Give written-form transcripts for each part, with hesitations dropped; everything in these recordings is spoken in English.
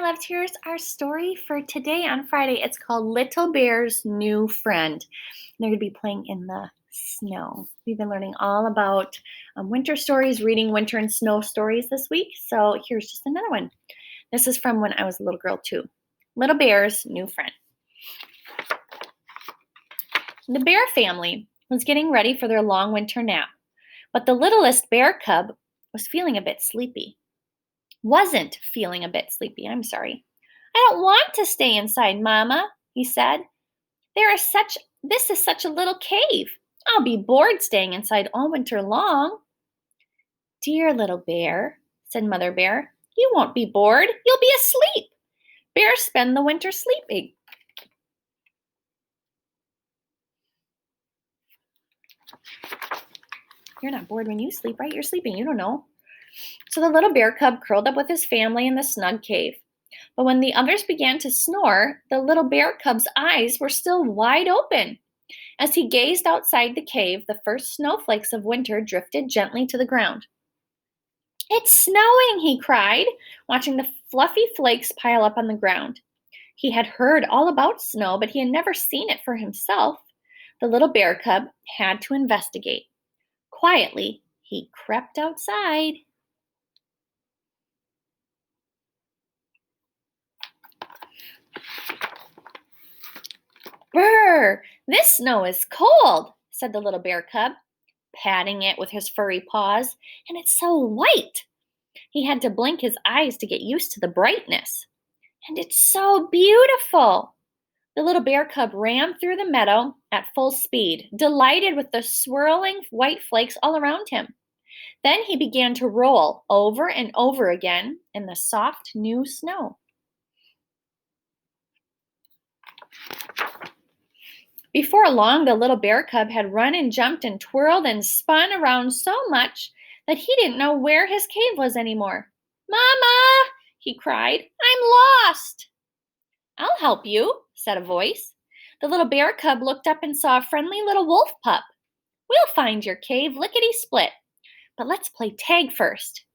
loves. Here's our story for today on Friday. It's called Little Bear's New Friend. They're going to be playing in the snow. We've been learning all about winter stories, reading winter and snow stories this week. So here's just another one. This is from when I was a little girl too. Little Bear's New Friend. The bear family was getting ready for their long winter nap, but the littlest bear cub was feeling a bit sleepy. Wasn't feeling a bit sleepy, I'm sorry. I don't want to stay inside, Mama, he said. This is such a little cave. I'll be bored staying inside all winter long. Dear little bear, said Mother Bear, you won't be bored. You'll be asleep. Bears spend the winter sleeping. You're not bored when you sleep, right? You're sleeping. You don't know. So the little bear cub curled up with his family in the snug cave. But when the others began to snore, the little bear cub's eyes were still wide open. As he gazed outside the cave, the first snowflakes of winter drifted gently to the ground. It's snowing, he cried, watching the fluffy flakes pile up on the ground. He had heard all about snow, but he had never seen it for himself. The little bear cub had to investigate. Quietly, he crept outside. Brr, this snow is cold, said the little bear cub, patting it with his furry paws, and it's so white. He had to blink his eyes to get used to the brightness. And it's so beautiful. The little bear cub ran through the meadow at full speed, delighted with the swirling white flakes all around him. Then he began to roll over and over again in the soft new snow. Before long, the little bear cub had run and jumped and twirled and spun around so much that he didn't know where his cave was anymore. Mama, he cried, I'm lost. I'll help you, said a voice. The little bear cub looked up and saw a friendly little wolf pup. We'll find your cave lickety-split, but let's play tag first.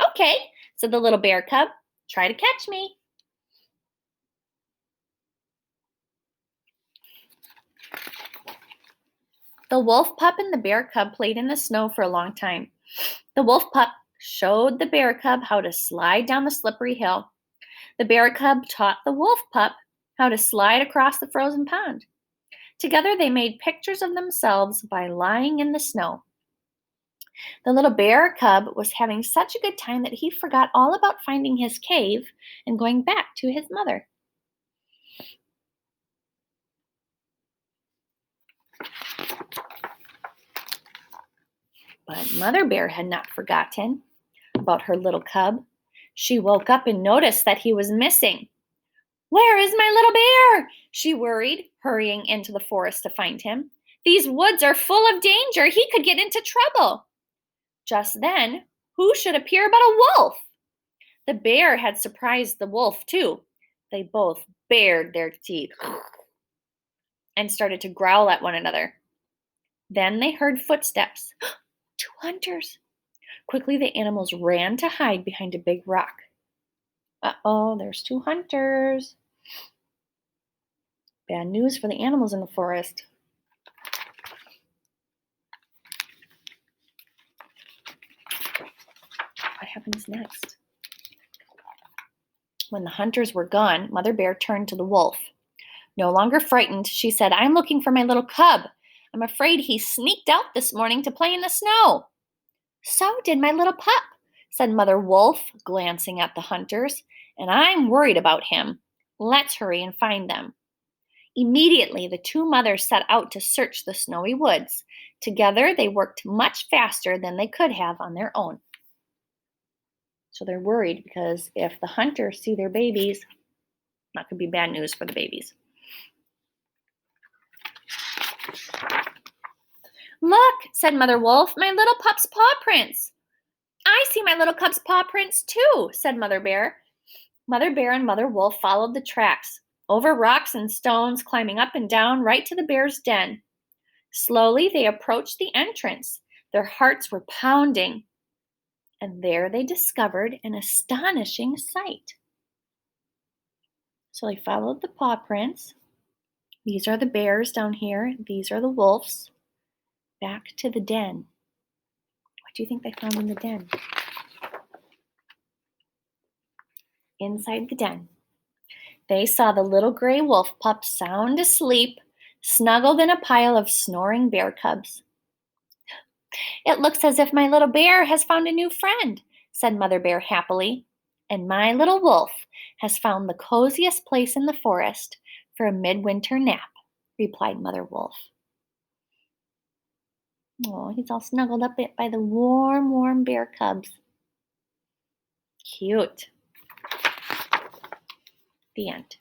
Okay, said the little bear cub. Try to catch me. The wolf pup and the bear cub played in the snow for a long time. The wolf pup showed the bear cub how to slide down the slippery hill. The bear cub taught the wolf pup how to slide across the frozen pond. Together they made pictures of themselves by lying in the snow. The little bear cub was having such a good time that he forgot all about finding his cave and going back to his mother. But Mother Bear had not forgotten about her little cub. She woke up and noticed that he was missing. Where is my little bear? She worried, hurrying into the forest to find him. These woods are full of danger. He could get into trouble. Just then, who should appear but a wolf? The bear had surprised the wolf, too. They both bared their teeth and started to growl at one another. Then they heard footsteps. 2 hunters. Quickly, the animals ran to hide behind a big rock. Uh-oh, there's 2 hunters. Bad news for the animals in the forest. What happens next? When the hunters were gone, Mother Bear turned to the wolf. No longer frightened, she said, I'm looking for my little cub. I'm afraid he sneaked out this morning to play in the snow. So did my little pup, said Mother Wolf, glancing at the hunters, and I'm worried about him. Let's hurry and find them. Immediately, the 2 mothers set out to search the snowy woods. Together, they worked much faster than they could have on their own. So they're worried because if the hunters see their babies, that could be bad news for the babies. Look, said Mother Wolf, my little pup's paw prints. I see my little cub's paw prints too, said Mother Bear. Mother Bear and Mother Wolf followed the tracks, over rocks and stones, climbing up and down right to the bear's den. Slowly they approached the entrance. Their hearts were pounding. And there they discovered an astonishing sight. So I followed the paw prints. These are the bears down here. These are the wolves. Back to the den. What do you think they found in the den? Inside the den, they saw the little gray wolf pup sound asleep, snuggled in a pile of snoring bear cubs. "It looks as if my little bear has found a new friend," said Mother Bear happily. "And my little wolf has found the coziest place in the forest for a midwinter nap," replied Mother Wolf. Oh, he's all snuggled up by the warm, warm bear cubs. Cute. The end.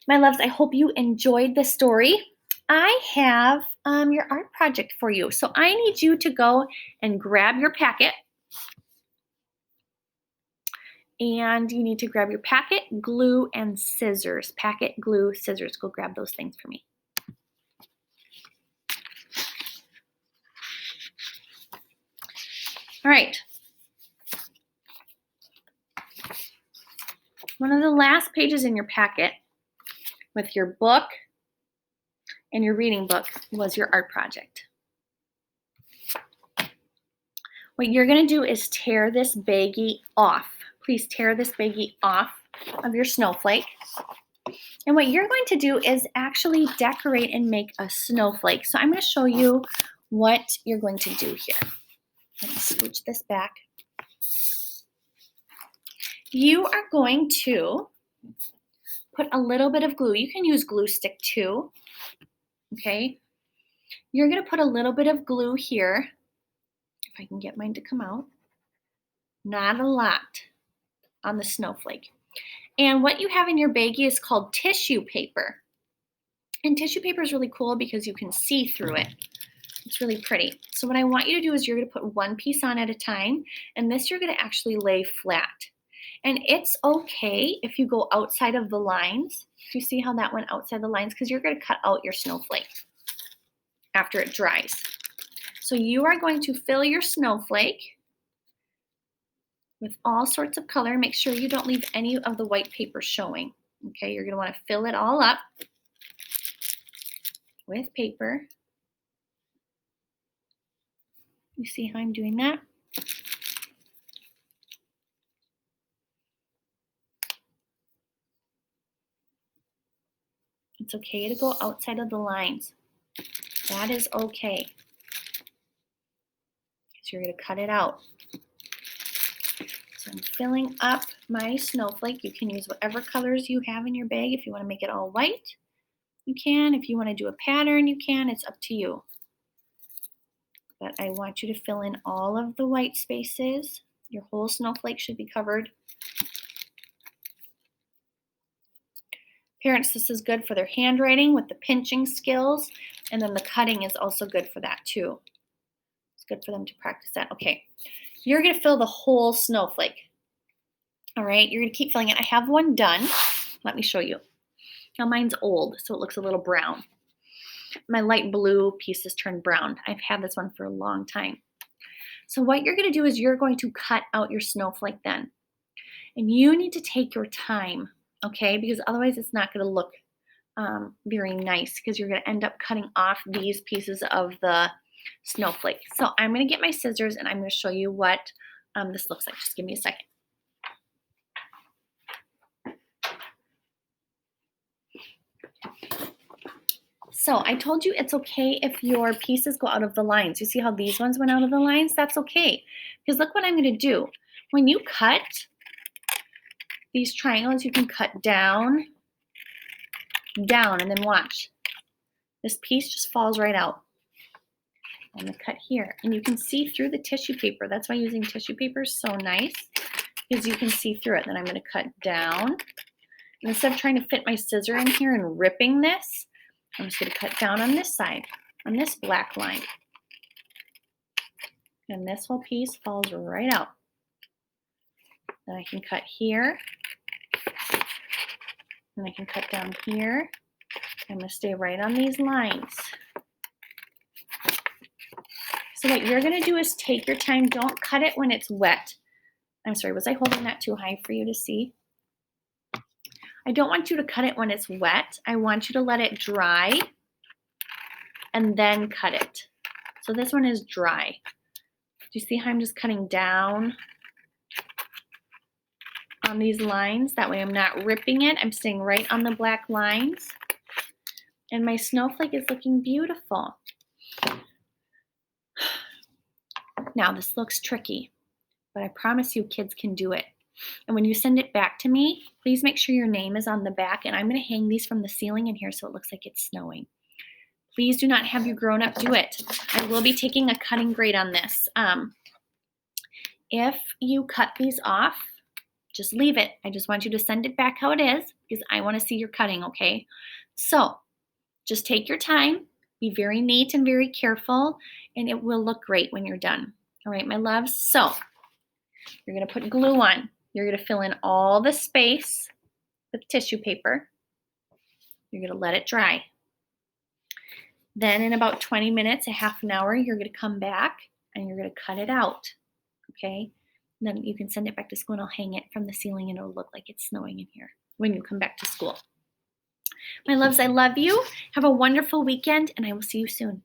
My loves, I hope you enjoyed the story. I have your art project for you. So I need you to go and grab your packet. And you need to grab your packet, glue, and scissors. Packet, glue, scissors. Go grab those things for me. All right. One of the last pages in your packet with your book and your reading book was your art project. What you're going to do is tear this baggie off. Please tear this baggie off of your snowflake. And what you're going to do is actually decorate and make a snowflake. So I'm going to show you what you're going to do here. Let me scooch this back. You are going to put a little bit of glue. You can use glue stick too. Okay. You're going to put a little bit of glue here. If I can get mine to come out. Not a lot on the snowflake. And what you have in your baggie is called tissue paper. And tissue paper is really cool because you can see through it. It's really pretty. So what I want you to do is you're going to put one piece on at a time, and this you're going to actually lay flat. And it's okay if you go outside of the lines. Do you see how that went outside the lines? Because you're going to cut out your snowflake after it dries. So you are going to fill your snowflake with all sorts of color. Make sure you don't leave any of the white paper showing. Okay, you're going to want to fill it all up with paper. You see how I'm doing that? It's okay to go outside of the lines. That is okay. So you're going to cut it out. So I'm filling up my snowflake. You can use whatever colors you have in your bag. If you want to make it all white, you can. If you want to do a pattern, you can. It's up to you. But I want you to fill in all of the white spaces. Your whole snowflake should be covered. Parents, this is good for their handwriting with the pinching skills, and then the cutting is also good for that too. It's good for them to practice that. Okay, you're going to fill the whole snowflake. All right, you're going to keep filling it. I have one done. Let me show you. Now mine's old, so it looks a little brown. My light blue pieces turned brown. I've had this one for a long time. So what you're going to do is you're going to cut out your snowflake then. And you need to take your time, okay? Because otherwise it's not going to look very nice because you're going to end up cutting off these pieces of the snowflake. So I'm going to get my scissors and I'm going to show you what this looks like. Just give me a second. So I told you it's okay if your pieces go out of the lines. You see how these ones went out of the lines? That's okay. Because look what I'm going to do. When you cut these triangles, you can cut down, down, and then watch. This piece just falls right out. I'm going to cut here. And you can see through the tissue paper. That's why using tissue paper is so nice, because you can see through it. Then I'm going to cut down. And instead of trying to fit my scissor in here and ripping this, I'm just going to cut down on this side, on this black line. And this whole piece falls right out. Then I can cut here. And I can cut down here. I'm going to stay right on these lines. So what you're going to do is take your time. Don't cut it when it's wet. I'm sorry, was I holding that too high for you to see? I don't want you to cut it when it's wet. I want you to let it dry and then cut it. So this one is dry. Do you see how I'm just cutting down on these lines? That way I'm not ripping it. I'm staying right on the black lines. And my snowflake is looking beautiful. Now this looks tricky, but I promise you kids can do it. And when you send it back to me, please make sure your name is on the back, and I'm going to hang these from the ceiling in here so it looks like it's snowing. Please do not have your grown-up do it. I will be taking a cutting grade on this. If you cut these off, just leave it. I just want you to send it back how it is because I want to see your cutting, okay? So just take your time, be very neat and very careful, and it will look great when you're done. All right, my loves? So you're going to put glue on. You're going to fill in all the space with tissue paper. You're going to let it dry. Then in about 20 minutes, a half an hour, you're going to come back and you're going to cut it out, okay? And then you can send it back to school and I'll hang it from the ceiling and it'll look like it's snowing in here when you come back to school. My loves, I love you. Have a wonderful weekend and I will see you soon.